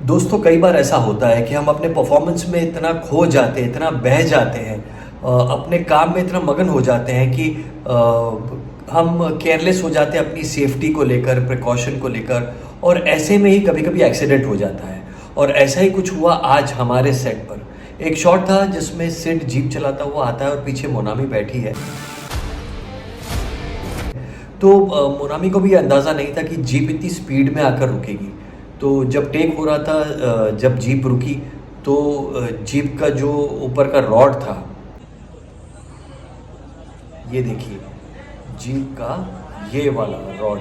दोस्तों कई बार ऐसा होता है कि हम अपने परफॉर्मेंस में इतना खो जाते हैं, इतना बह जाते हैं, अपने काम में इतना मगन हो जाते हैं कि हम केयरलेस हो जाते हैं अपनी सेफ्टी को लेकर, प्रिकॉशन को लेकर, और ऐसे में ही कभी कभी एक्सीडेंट हो जाता है। और ऐसा ही कुछ हुआ आज हमारे सेट पर। एक शॉट था जिसमें सिड जीप चलाता हुआ आता है और पीछे मोनामी बैठी है। तो मोनामी को भी अंदाज़ा नहीं था कि जीप इतनी स्पीड में आकर रुकेगी। तो जब टेक हो रहा था, जब जीप रुकी तो जीप का जो ऊपर का रॉड था, ये देखिए, जीप का ये वाला रॉड,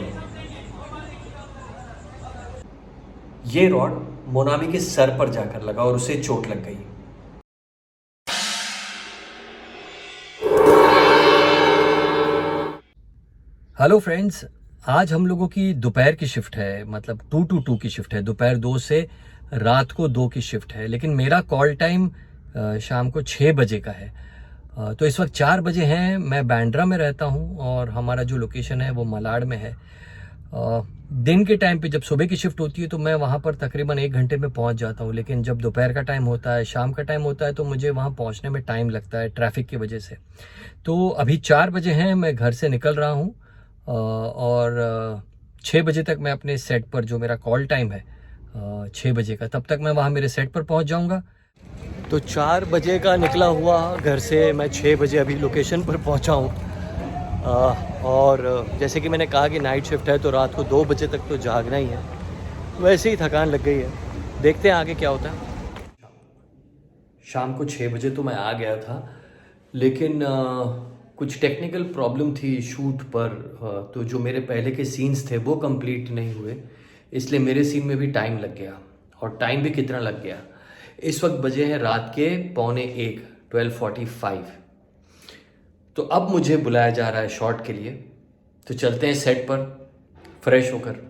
ये रॉड मोनामी के सर पर जाकर लगा और उसे चोट लग गई। हेलो फ्रेंड्स, आज हम लोगों की दोपहर की शिफ्ट है, मतलब 2 to 2 की शिफ्ट है। दोपहर 2 से रात को 2 की शिफ्ट है, लेकिन मेरा कॉल टाइम शाम को 6 बजे का है। तो इस वक्त 4 बजे हैं। मैं बांद्रा में रहता हूं और हमारा जो लोकेशन है वो मलाड में है। दिन के टाइम पे जब सुबह की शिफ्ट होती है तो मैं वहां पर तकरीबन 1 घंटे में पहुंच जाता हूं, लेकिन जब दोपहर का टाइम होता है, शाम का टाइम होता है, तो मुझे वहां पहुंचने में टाइम लगता है ट्रैफिक की वजह से। तो अभी 4 बजे हैं, मैं घर से निकल रहा हूँ और 6 बजे तक मैं अपने सेट पर, जो मेरा कॉल टाइम है 6 बजे का, तब तक मैं वहाँ मेरे सेट पर पहुँच जाऊँगा। तो 4 बजे का निकला हुआ घर से मैं 6 बजे अभी लोकेशन पर पहुँचा हूँ। और जैसे कि मैंने कहा कि नाइट शिफ्ट है तो रात को 2 बजे तक तो जागना ही है। वैसे ही थकान लग गई है, देखते हैं आगे क्या होता है। शाम को 6 बजे तो मैं आ गया था, लेकिन कुछ टेक्निकल प्रॉब्लम थी शूट पर। तो जो मेरे पहले के सीन्स थे वो कंप्लीट नहीं हुए, इसलिए मेरे सीन में भी टाइम लग गया। और टाइम भी कितना लग गया, इस वक्त बजे हैं रात के 12:45, 12:45। तो अब मुझे बुलाया जा रहा है शॉट के लिए, तो चलते हैं सेट पर फ्रेश होकर।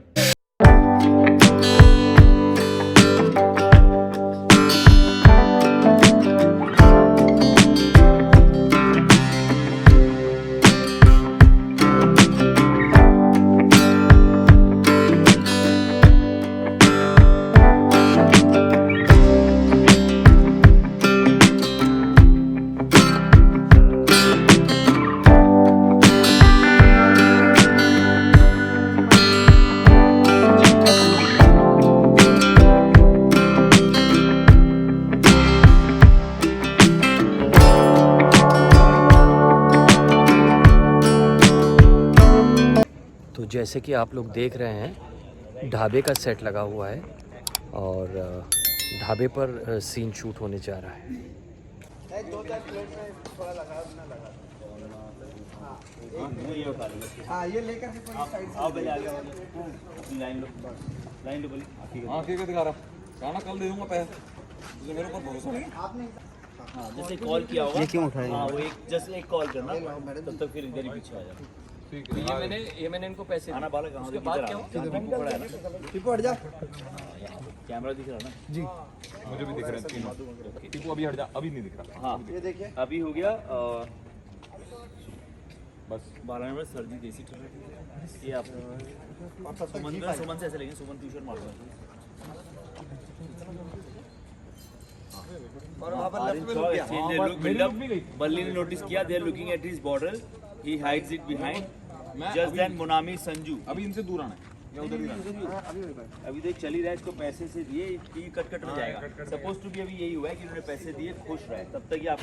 तो जैसे कि आप लोग देख रहे हैं, ढाबे का सेट लगा हुआ है और ढाबे पर सीन शूट होने जा रहा है। ये लेकर दिखा रहा खाना कल दे दूंगा पैसे, मेरे ऊपर भरोसा नहीं आपने। हाँ, जैसे कॉल किया होगा, ये क्यों उठाया? हाँ, वो एक जस्ट एक कॉल करना, तब तक फिर इधर ही पीछे आ जाओ। ठीक है, ये मैंने इनको पैसे आना बाला कहाँ उसके बाद क्या हुआ? पड़ा है ना, टिप्पू हट जा। कैमरा दिख रहा है ना जी मुझे भी दिख रहा है तीनों। टिप्पू अभी हट जा, अभी नहीं दिख रहा। हाँ, ये देखिए, अभी हो गया। बस 12 नंबर सर्दी देसी ठंड। ये आप सुमन से ऐसे लेंगे, सुमन टी शर्ट मार दो। और वहाँ पर लेफ्ट में रुक गया। बल्ली ने नोटिस किया, they are looking at his border, he hides it behind. Just then मोनामी संजू, अभी इनसे दूर आना है या उधर ही रहना है? अभी देख चल ही रहा है, इसको पैसे से दिए, टी कट हो जाएगा। सपोज टू भी अभी यही हुआ है कि उन्होंने पैसे दिए, खुश रहे, तब तक ये आप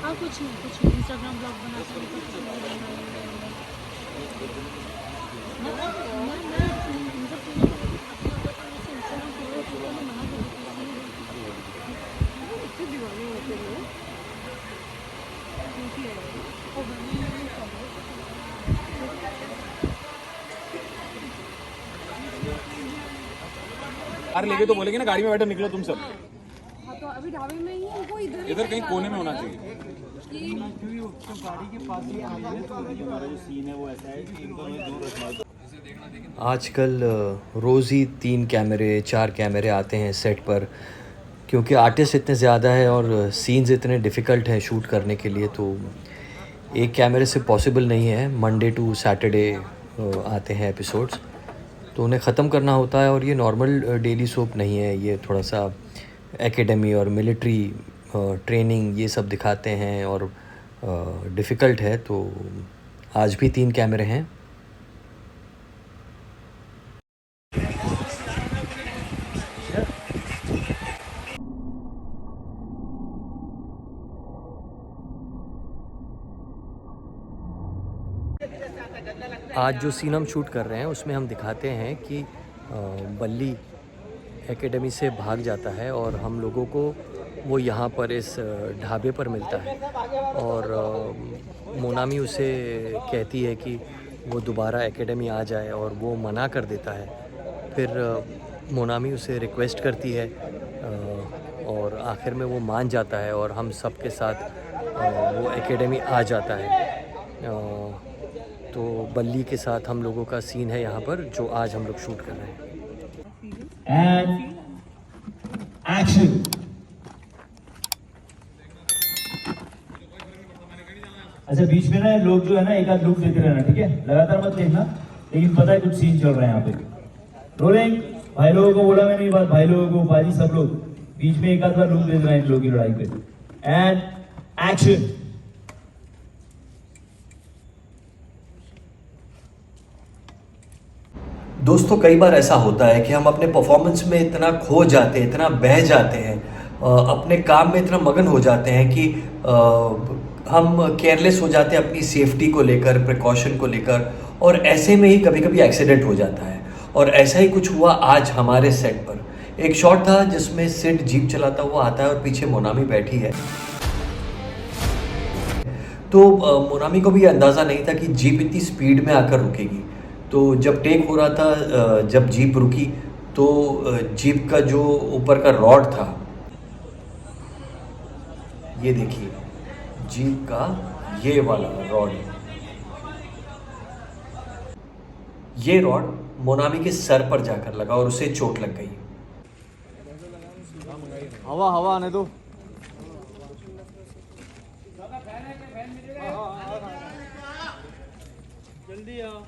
हाँ, कुछ नहीं इंस्टाग्राम ब्लॉग बना कार लेके तो बोलेंगे ना, गाड़ी में बैठे निकलो तुम सब। हाँ, तो अभी ढाबे में ही उनको इधर कहीं कोने में होना चाहिए। गाड़ी के पास ही हमारा जो सीन है वो ऐसा है कि इनको हमें दूर रखना। आजकल रोज़ ही 3 कैमरे 4 कैमरे आते हैं सेट पर। क्योंकि आर्टिस्ट इतने ज़्यादा है और सीन्स इतने डिफ़िकल्ट हैं शूट करने के लिए, तो एक कैमरे से पॉसिबल नहीं है। मंडे टू सैटरडे आते हैं एपिसोड्स, तो उन्हें ख़त्म करना होता है। और ये नॉर्मल डेली सोप नहीं है, ये थोड़ा सा एकेडमी और मिलिट्री ट्रेनिंग ये सब दिखाते हैं और डिफ़िकल्ट है। तो आज भी 3 कैमरे हैं। आज जो सीन हम शूट कर रहे हैं उसमें हम दिखाते हैं कि बल्ली एकेडमी से भाग जाता है और हम लोगों को वो यहाँ पर इस ढाबे पर मिलता है। और मोनामी उसे कहती है कि वो दोबारा एकेडमी आ जाए और वो मना कर देता है। फिर मोनामी उसे रिक्वेस्ट करती है और आखिर में वो मान जाता है और हम सब के साथ वो एकेडमी आ जाता है। तो बल्ली के साथ हम लोगों का सीन है यहाँ पर, जो आज हम लोग शूट कर रहे हैं। And action. अच्छा, बीच में ना लोग जो है ना एक आध लुक देते रहना, ठीक है? लगातार मत देखना, लेकिन पता है कुछ सीन चल रहा है यहाँ पे। रोलिंग। भाई लोगों को बोला मैंने ये बात, भाई लोगों को, बाजी सब लोग बीच में एक आध बार लुक दे रहे हैं इन लोगों की लड़ाई पे। And action. दोस्तों, कई बार ऐसा होता है कि हम अपने परफॉर्मेंस में इतना खो जाते हैं, इतना बह जाते हैं, अपने काम में इतना मगन हो जाते हैं कि हम केयरलेस हो जाते हैं अपनी सेफ्टी को लेकर, प्रिकॉशन को लेकर, और ऐसे में ही कभी कभी एक्सीडेंट हो जाता है। और ऐसा ही कुछ हुआ आज हमारे सेट पर। एक शॉट था जिसमें सिड जीप चलाता हुआ आता है और पीछे मोनामी बैठी है। तो मोनामी को भी अंदाज़ा नहीं था कि जीप इतनी स्पीड में आकर रुकेगी। तो जब टेक हो रहा था, जब जीप रुकी तो जीप का जो ऊपर का रॉड था, ये देखिए जीप का ये वाला रॉड, ये रॉड मोनामी के सर पर जाकर लगा और उसे चोट लग गई। हवा हवा आने दो। जल्दी आओ।